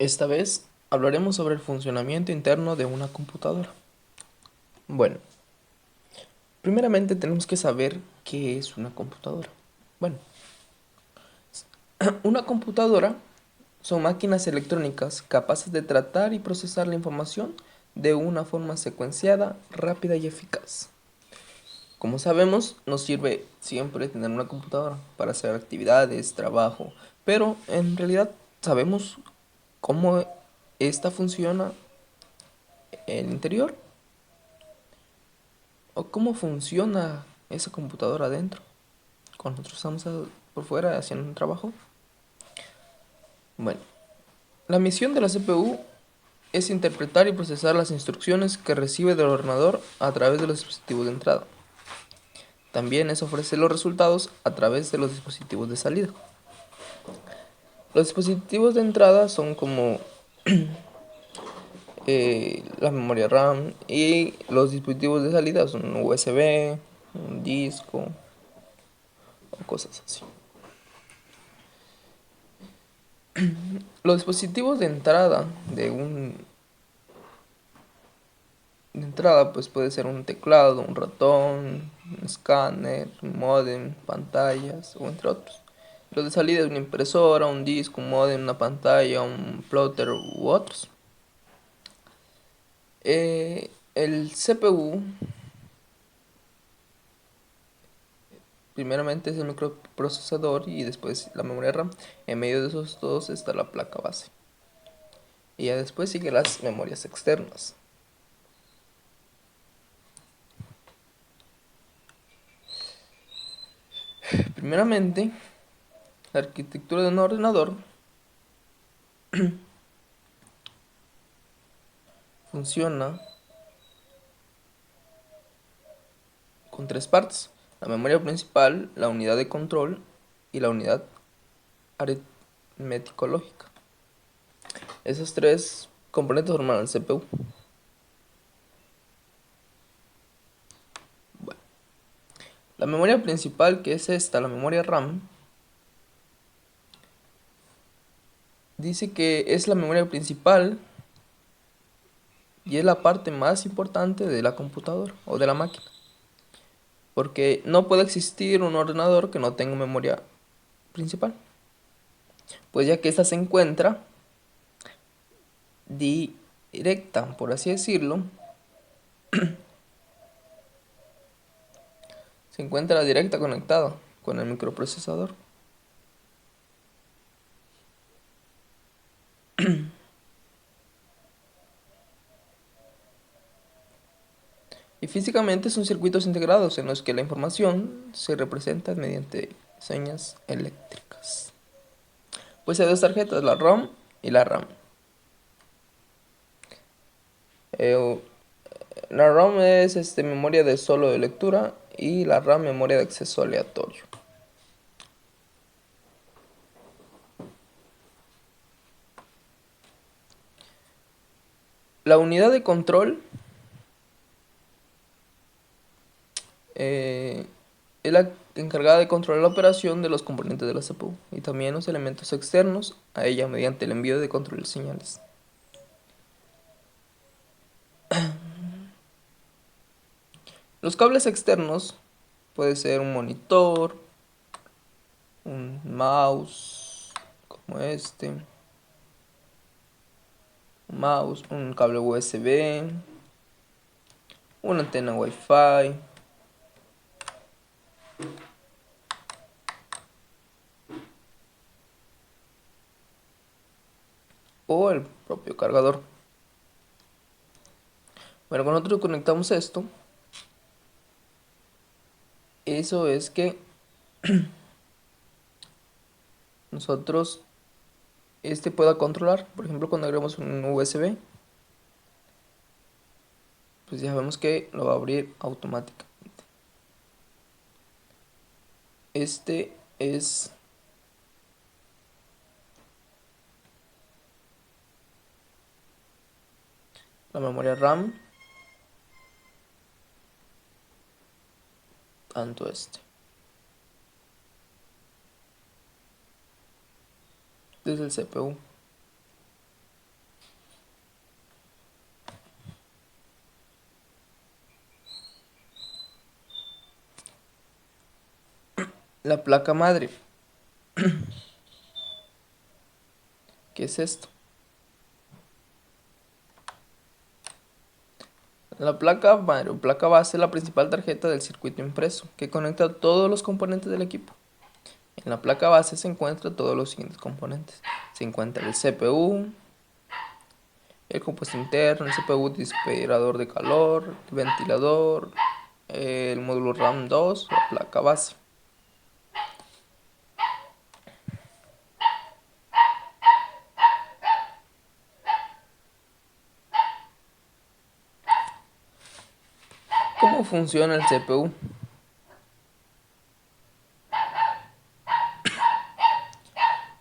Esta vez hablaremos sobre el funcionamiento interno de una computadora. Bueno, primeramente tenemos que saber qué es una computadora. Bueno, una computadora son máquinas electrónicas capaces de tratar y procesar la información de una forma secuenciada, rápida y eficaz. Como sabemos, nos sirve siempre tener una computadora para hacer actividades, trabajo, pero en realidad sabemos cómo esta funciona en el interior. ¿O cómo funciona esa computadora adentro? Cuando nosotros estamos por fuera haciendo un trabajo. Bueno, la misión de la CPU es interpretar y procesar las instrucciones que recibe del ordenador a través de los dispositivos de entrada. También es ofrecer los resultados a través de los dispositivos de salida. Los dispositivos de entrada son como la memoria RAM, y los dispositivos de salida son un USB, un disco o cosas así. Los dispositivos de entrada pues puede ser un teclado, un ratón, un escáner, un módem, pantallas o entre otros. Los de salida es una impresora, un disco, un módem, una pantalla, un plotter u otros. El CPU primeramente es el microprocesador y después la memoria RAM. En medio de esos dos está la placa base. Y ya después siguen las memorias externas. Primeramente, la arquitectura de un ordenador funciona con tres partes: la memoria principal, la unidad de control y la unidad aritmético-lógica. Esos tres componentes forman el CPU. Bueno, la memoria principal, que es esta, la memoria RAM, dice que es la memoria principal y es la parte más importante de la computadora o de la máquina, porque no puede existir un ordenador que no tenga memoria principal, pues ya que esta se encuentra directa, por así decirlo, se encuentra directa conectada con el microprocesador. Y físicamente son circuitos integrados en los que la información se representa mediante señas eléctricas. Pues hay dos tarjetas, la ROM y la RAM. Eh, la ROM es memoria de solo de lectura y la RAM memoria de acceso aleatorio. La unidad de control eh, es la encargada de controlar la operación de los componentes de la CPU y también los elementos externos a ella mediante el envío de control de señales. Los cables externos puede ser un monitor, un mouse como un cable USB, una antena Wi-Fi o el propio cargador. Bueno, cuando nosotros conectamos esto, eso es que nosotros pueda controlar. Por ejemplo, cuando agregamos un USB, pues ya vemos que lo va a abrir automáticamente. Este es la memoria RAM, tanto desde el CPU. La placa madre. ¿Qué es esto? La placa madre o placa base es la principal tarjeta del circuito impreso que conecta todos los componentes del equipo. En la placa base se encuentran todos los siguientes componentes. Se encuentra el CPU, el compuesto interno, el CPU disipador de calor, el ventilador, el módulo RAM 2, la placa base. ¿Cómo funciona el CPU?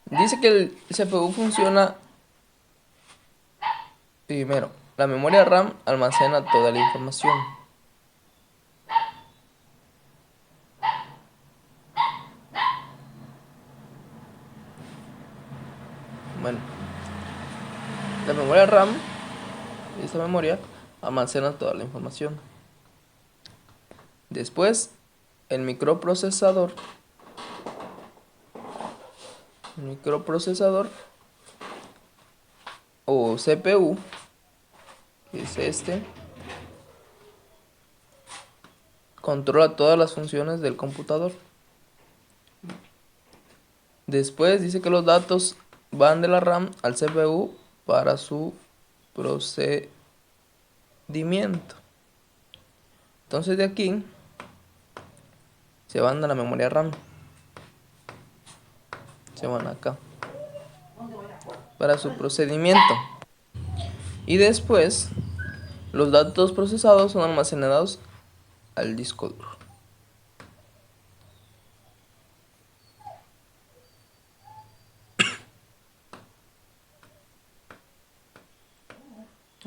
Dice que el CPU funciona primero. La memoria RAM almacena toda la información. Bueno, la memoria RAM, esta memoria, almacena toda la información. Después, el microprocesador o CPU, que es este, controla todas las funciones del computador. Después dice que los datos van de la RAM al CPU para su procedimiento. Entonces de aquí se van a la memoria RAM. Se van acá para su procedimiento. Y después los datos procesados son almacenados al disco duro.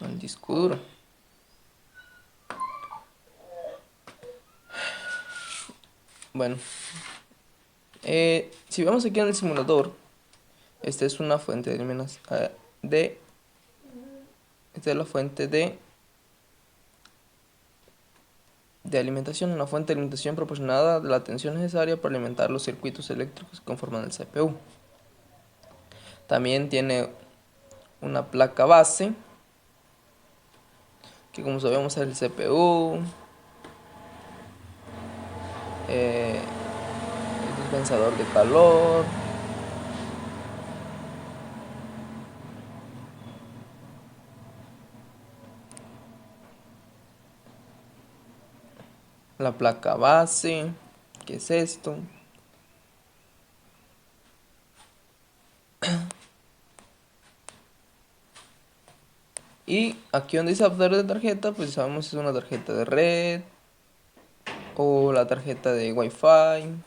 Al disco duro. Bueno, si vemos aquí en el simulador, esta es una fuente esta es la fuente de alimentación, una fuente de alimentación proporcionada de la tensión necesaria para alimentar los circuitos eléctricos que conforman el CPU. También tiene una placa base, que como sabemos es el CPU, el dispensador de calor, la placa base, que es esto. Y aquí donde dice adaptador de tarjeta, pues sabemos si es una tarjeta de red o la tarjeta de Wi-Fi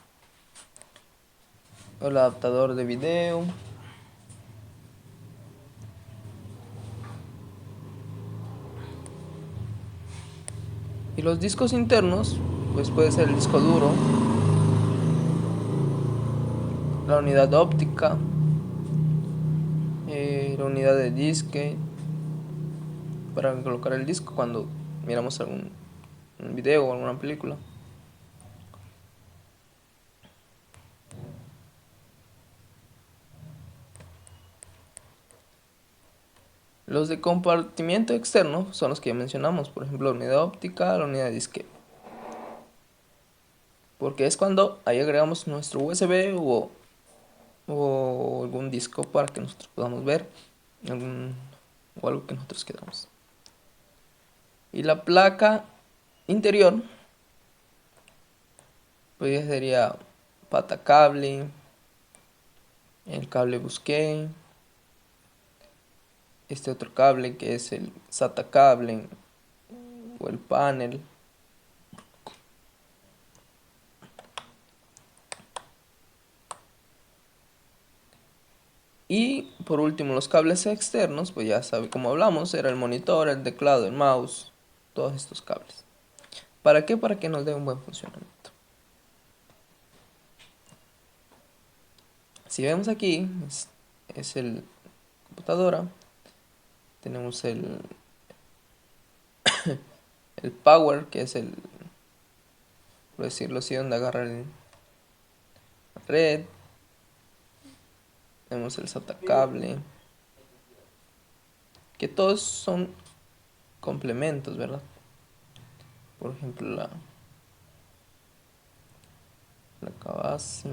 o el adaptador de video. Y los discos internos, pues puede ser el disco duro, la unidad óptica, la unidad de disque para colocar el disco cuando miramos algún video o alguna película. Los de compartimiento externo son los que ya mencionamos, por ejemplo, la unidad óptica, la unidad de disque. Porque es cuando ahí agregamos nuestro USB o algún disco para que nosotros podamos ver o algo que nosotros queramos. Y la placa interior, pues ya sería pata cable, el cable busqué, este otro cable que es el SATA cable o el panel. Y por último los cables externos, pues ya sabe como hablamos, era el monitor, el teclado, el mouse, todos estos cables. ¿Para qué? Para que nos dé un buen funcionamiento. Si vemos aquí, es el computadora, tenemos el power, que es por decirlo así, donde agarra red, tenemos el SATA cable, que todos son complementos, ¿verdad? Por ejemplo, la placa base,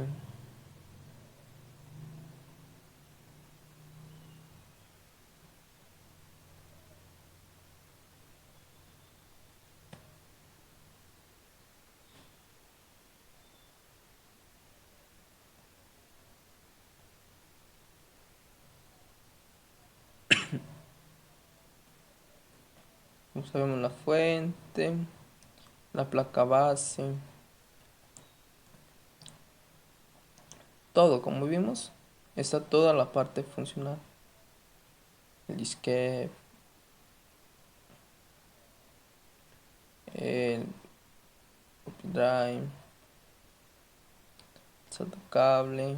como sabemos, la fuente, la placa base, todo, como vimos, está toda la parte funcional. El disquete, el drive, SATA cable,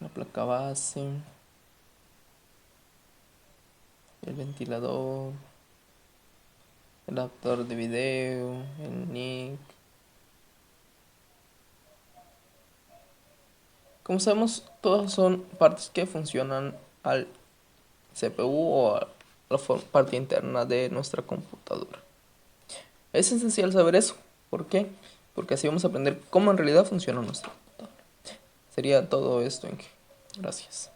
la placa base, el ventilador, el adaptador de video, el NIC. Como sabemos, todas son partes que funcionan al CPU o a la parte interna de nuestra computadora. Es esencial saber eso. ¿Por qué? Porque así vamos a aprender cómo en realidad funciona nuestra computadora. Sería todo esto, Gracias.